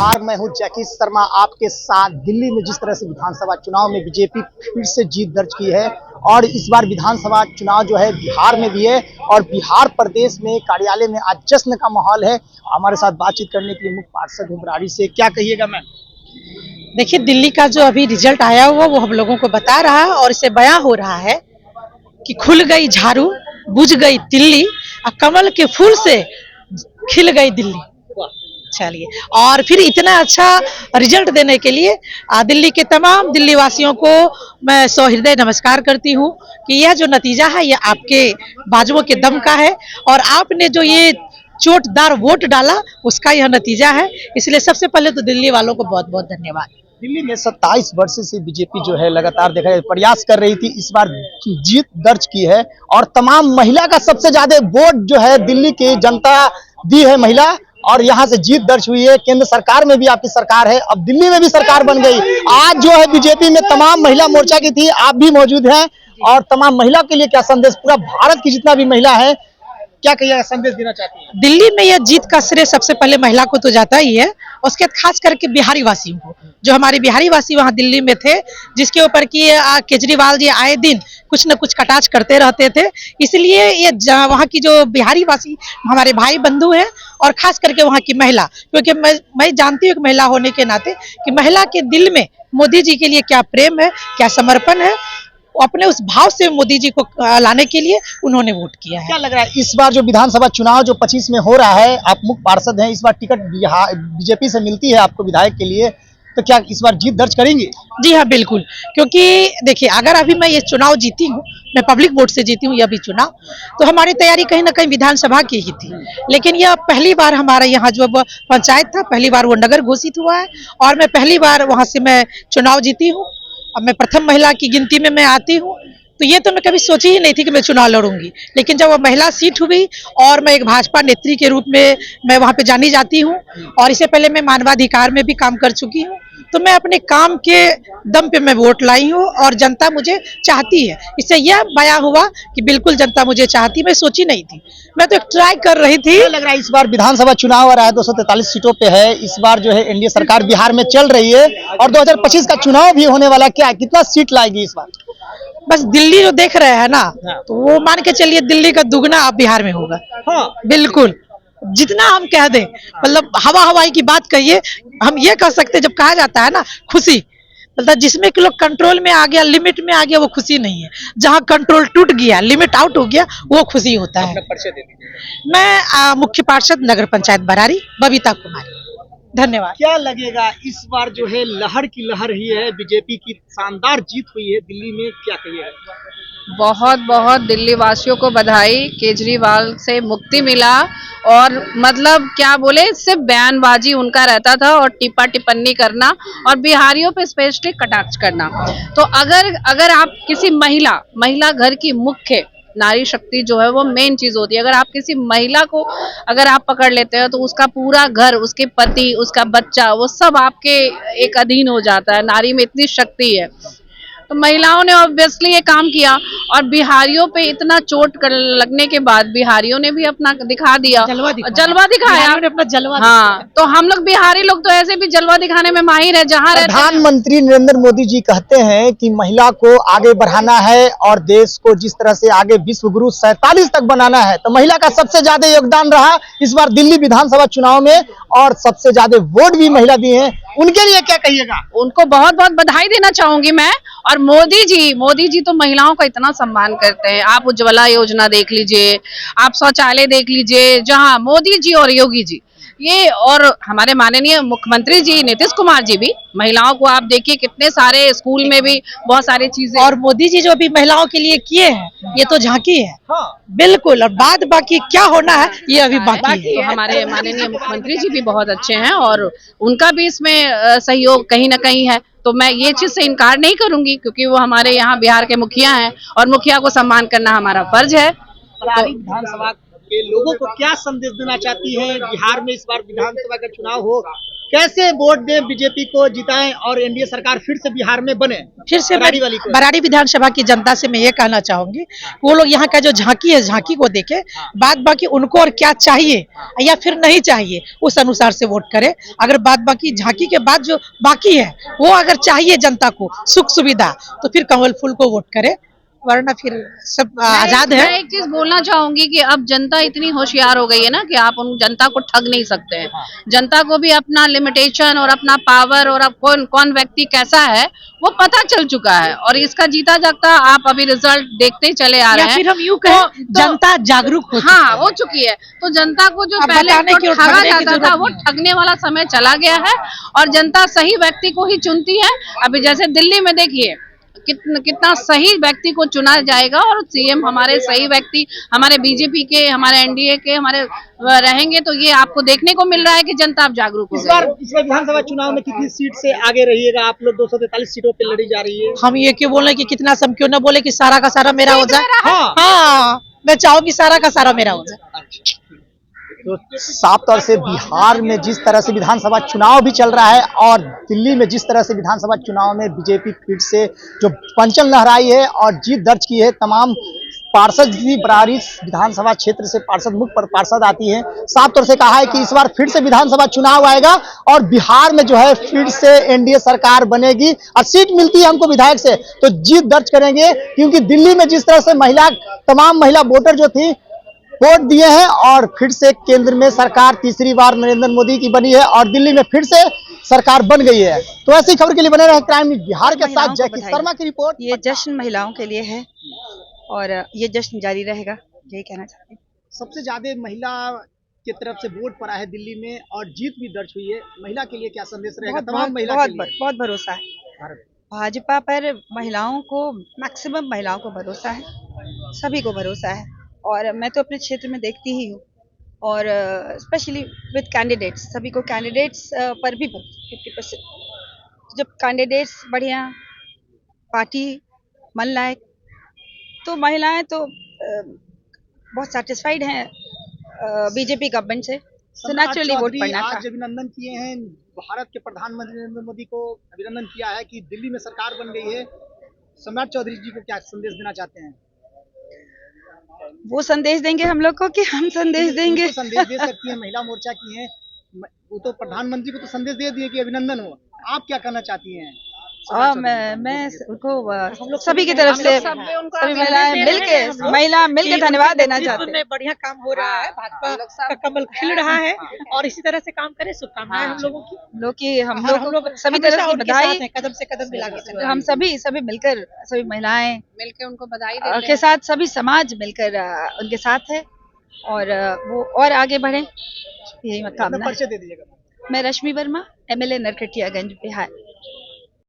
जोहार, मैं हूं जैकी शर्मा आपके साथ। दिल्ली में जिस तरह से विधानसभा चुनाव में बीजेपी फिर से जीत दर्ज की है और इस बार विधानसभा चुनाव जो है बिहार में भी है और बिहार प्रदेश में कार्यालय में आज जश्न का माहौल है। हमारे साथ बातचीत करने के लिए मुख्य पार्षद हैं बराड़ी से। क्या कहिएगा मैम? देखिए, दिल्ली का जो अभी रिजल्ट आया हुआ वो हम लोगों को बता रहा है और इससे बयां हो रहा है कि खुल गई झाड़ू, बुझ गई दिल्ली और कमल के फूल से खिल गई दिल्ली। चलिए, और फिर इतना अच्छा रिजल्ट देने के लिए दिल्ली के तमाम दिल्ली वासियों को मैं सहृदय नमस्कार करती हूँ कि यह जो नतीजा है यह आपके बाजुओं के दम का है और आपने जो ये चोटदार वोट डाला उसका यह नतीजा है। इसलिए सबसे पहले तो दिल्ली वालों को बहुत बहुत धन्यवाद। दिल्ली में 27 वर्ष से बीजेपी जो है लगातार देखा जाए प्रयास कर रही थी, इस बार जीत दर्ज की है और तमाम महिला का सबसे ज्यादा वोट जो है दिल्ली की जनता दी है महिला और यहाँ से जीत दर्ज हुई है। केंद्र सरकार में भी आपकी सरकार है, अब दिल्ली में भी सरकार बन गई। आज जो है बीजेपी में तमाम महिला मोर्चा की थी, आप भी मौजूद हैं और तमाम महिला के लिए क्या संदेश, पूरा भारत की जितना भी महिला है क्या कहिएगा, संदेश देना चाहती है? दिल्ली में यह जीत का श्रेय सबसे पहले महिला को तो जाता ही है, उसके बाद खास करके बिहारी वासियों को, जो हमारे बिहारी वासी वहाँ दिल्ली में थे, जिसके ऊपर कि केजरीवाल जी आए दिन कुछ न कुछ कटाक्ष करते रहते थे। इसलिए ये वहाँ की जो बिहारी वासी हमारे भाई बंधु हैं और खास करके वहाँ की महिला, क्योंकि मैं जानती हूँ महिला होने के नाते कि महिला के दिल में मोदी जी के लिए क्या प्रेम है, क्या समर्पण है। अपने उस भाव से मोदी जी को लाने के लिए उन्होंने वोट किया है। क्या लग रहा है इस बार जो विधानसभा चुनाव जो 25 में हो रहा है, आप मुख्य पार्षद हैं, इस बार टिकट बीजेपी से मिलती है आपको विधायक के लिए, तो क्या इस बार जीत दर्ज करेंगे? जी हाँ, बिल्कुल। क्योंकि देखिए, अगर अभी मैं ये चुनाव जीती हूँ, मैं पब्लिक वोट से जीती हूँ यह भी चुनाव, तो हमारी तैयारी कहीं ना कहीं विधानसभा की ही थी। लेकिन यह पहली बार हमारा यहाँ जो पंचायत था, पहली बार वो नगर घोषित हुआ है और मैं पहली बार वहाँ से मैं चुनाव जीती हूँ। अब मैं प्रथम महिला की गिनती में मैं आती हूँ, तो ये तो मैं कभी सोची ही नहीं थी कि मैं चुनाव लड़ूंगी। लेकिन जब वो महिला सीट हुई और मैं एक भाजपा नेत्री के रूप में मैं वहाँ पे जानी जाती हूँ और इससे पहले मैं मानवाधिकार में भी काम कर चुकी हूँ, तो मैं अपने काम के दम पे मैं वोट लाई हूँ और जनता मुझे चाहती है। इससे यह बयां हुआ कि बिल्कुल जनता मुझे चाहती, मैं सोची नहीं थी, मैं तो एक ट्राई कर रही थी। लग रहा है इस बार विधानसभा चुनाव आ रहा है, 243 सीटों पे है, इस बार जो है एनडीए सरकार बिहार में चल रही है और 2025 का चुनाव भी होने वाला, क्या कितना सीट लाएगी इस बार? बस दिल्ली जो देख रहे हैं ना, तो वो मान के चलिए दिल्ली का दुगना अब बिहार में होगा। हाँ, बिल्कुल, जितना हम कह दें, मतलब हवा हवाई की बात कहिए, हम ये कह सकते हैं, जब कहा जाता है ना खुशी, मतलब जिसमें कि लोग कंट्रोल में आ गया, लिमिट में आ गया, वो खुशी नहीं है। जहां कंट्रोल टूट गया, लिमिट आउट हो गया, वो खुशी होता है। मैं मुख्य पार्षद नगर पंचायत बराड़ी बबीता कुमारी। धन्यवाद। क्या लगेगा इस बार जो है लहर की लहर ही है, बीजेपी की शानदार जीत हुई है दिल्ली में, क्या कहिएगा? बहुत बहुत दिल्ली वासियों को बधाई, केजरीवाल से मुक्ति मिला और मतलब क्या बोले, सिर्फ बयानबाजी उनका रहता था और टिप्पा टिप्पणी करना और बिहारियों पे स्पेशली कटाक्ष करना। तो अगर आप किसी महिला घर की मुख्य नारी शक्ति जो है वो मेन चीज होती है। अगर आप किसी महिला को अगर आप पकड़ लेते हो तो उसका पूरा घर, उसके पति, उसका बच्चा, वो सब आपके एक अधीन हो जाता है। नारी में इतनी शक्ति है, तो महिलाओं ने ऑब्वियसली ये काम किया और बिहारियों पे इतना चोट लगने के बाद बिहारियों ने भी अपना दिखा दिया, जलवा दिखाया अपना जलवा। हाँ, तो हम लोग बिहारी लोग तो ऐसे भी जलवा दिखाने में माहिर है। जहाँ प्रधानमंत्री नरेंद्र मोदी जी कहते हैं कि महिला को आगे बढ़ाना है और देश को जिस तरह से आगे विश्व गुरु 47 तक बनाना है, तो महिला का सबसे ज्यादा योगदान रहा इस बार दिल्ली विधानसभा चुनाव में और सबसे ज्यादा वोट भी महिला दिए हैं। उनके लिए क्या कहिएगा? उनको बहुत बहुत बधाई देना चाहूंगी मैं। और मोदी जी तो महिलाओं का इतना सम्मान करते हैं। आप उज्ज्वला योजना देख लीजिए, आप शौचालय देख लीजिए, जहां मोदी जी और योगी जी ये, और हमारे माननीय मुख्यमंत्री जी नीतीश कुमार जी भी, महिलाओं को आप देखिए कितने सारे स्कूल में भी बहुत सारी चीजें, और मोदी जी जो भी महिलाओं के लिए किए हैं ये तो झांकी है। हाँ, बिल्कुल, और बाद बाकी क्या होना है ये अभी बाकी है। हमारे माननीय मुख्यमंत्री जी भी बहुत अच्छे हैं और उनका भी इसमें सहयोग कहीं ना कहीं है। तो मैं ये चीज से इनकार नहीं करूंगी, क्योंकि वो हमारे यहाँ बिहार के मुखिया हैं और मुखिया को सम्मान करना हमारा फर्ज है। विधानसभा के लोगों को क्या संदेश देना चाहती है? बिहार में इस बार विधानसभा का चुनाव हो, कैसे वोट दे, बीजेपी को जिताएं और एनडीए सरकार फिर से बिहार में बने? फिर से बरारी वाली को। बरारी विधानसभा की जनता से मैं ये कहना चाहूंगी, वो लोग यहाँ का जो झांकी है, झांकी को देखे, बाद बाकी उनको और क्या चाहिए या फिर नहीं चाहिए उस अनुसार से वोट करे। अगर बाद बाकी झांकी के बाद जो बाकी है वो अगर चाहिए जनता को सुख सुविधा, तो फिर कमल फूल को वोट करे, वरना फिर सब आजाद है। मैं एक चीज बोलना चाहूंगी कि अब जनता इतनी होशियार हो गई है ना कि आप उन जनता को ठग नहीं सकते हैं। जनता को भी अपना लिमिटेशन और अपना पावर और अब कौन कौन व्यक्ति कैसा है वो पता चल चुका है, और इसका जीता जागता आप अभी रिजल्ट देखते चले आ रहे हैं। फिर हम यूं कहें जनता जागरूक हो चुकी है। तो जनता को जो पहले तो ठगा जाता था वो ठगने वाला समय चला गया है, और जनता सही व्यक्ति को ही चुनती है। अभी जैसे दिल्ली में देखिए कितना सही व्यक्ति को चुना जाएगा, और सीएम हमारे सही व्यक्ति, हमारे बीजेपी के, हमारे एनडीए के हमारे रहेंगे, तो ये आपको देखने को मिल रहा है कि जनता अब जागरूक हो गई है। इस बार विधानसभा चुनाव में कितनी सीट से आगे रहिएगा आप लोग? 243 सीटों पे लड़ी जा रही है। हम ये क्यों बोले कि कितना सब क्यों ना बोले कि सारा का सारा मेरा हो जाए। हाँ, मैं चाहूंगी सारा का सारा मेरा हो जाए। तो साफ तौर से बिहार में जिस तरह से विधानसभा चुनाव भी चल रहा है और दिल्ली में जिस तरह से विधानसभा चुनाव में बीजेपी फिर से जो पंचल लहराई है और जीत दर्ज की है, तमाम पार्षद भी बरारी विधानसभा क्षेत्र से पार्षद मुख्य पार्षद आती है। साफ तौर से कहा है कि इस बार फिर से विधानसभा चुनाव आएगा और बिहार में जो है फिर से एनडीए सरकार बनेगी और सीट मिलती है हमको विधायक से तो जीत दर्ज करेंगे, क्योंकि दिल्ली में जिस तरह से तमाम महिला वोटर जो थी वोट दिए हैं और फिर से केंद्र में सरकार तीसरी बार नरेंद्र मोदी की बनी है और दिल्ली में फिर से सरकार बन गई है। तो ऐसी खबर के लिए बने रहे क्राइम न्यूज़ बिहार के साथ जैकी शर्मा की रिपोर्ट। ये जश्न महिलाओं के लिए है और ये जश्न जारी रहेगा, यही कहना चाहते हैं। सबसे ज्यादा महिला की तरफ से वोट पड़ा है दिल्ली में और जीत भी दर्ज हुई है। महिला के लिए क्या संदेश रहेगा? तमाम महिला बहुत भरोसा है भाजपा पर, महिलाओं को, मैक्सिमम महिलाओं को भरोसा है, सभी को भरोसा है। और मैं तो अपने क्षेत्र में देखती ही हूँ, और स्पेशली विद कैंडिडेट्स, सभी को कैंडिडेट्स पर भी 50%। जब कैंडिडेट्स बढ़िया, पार्टी मन लायक, तो महिलाएं तो बहुत सेटिस्फाइड हैं बीजेपी गवर्नमेंट से, तो नेचुरली वोट पड़ना था। आज अभिनंदन किए हैं भारत के प्रधानमंत्री नरेंद्र मोदी को, अभिनंदन किया है कि दिल्ली में सरकार बन गई है। सम्राट चौधरी जी को क्या संदेश देना चाहते हैं? वो संदेश देंगे हम लोग को कि हम संदेश देंगे? संदेश दे सकती है, महिला मोर्चा की है वो, तो प्रधानमंत्री को तो संदेश दे दिए कि अभिनंदन हो। आप क्या कहना चाहती हैं? मैं उनको सभी की तरफ से, सभी महिला मिलके धन्यवाद देना चाहते हैं। बढ़िया काम हो रहा है, भाजपा का कमल खिल रहा है और इसी तरह से काम करें। शुभकामनाएं हम लोगों की, हम लोग सभी तरह से बधाई, कदम से कदम मिला के हम सभी मिलकर, सभी महिलाएं मिलकर उनको बधाई के साथ, सभी समाज मिलकर उनके साथ है और वो और आगे बढ़े, यही कामना है। परिचय दे दीजिएगा। मैं रश्मि वर्मा, MLA नरकटियागंज, बिहार।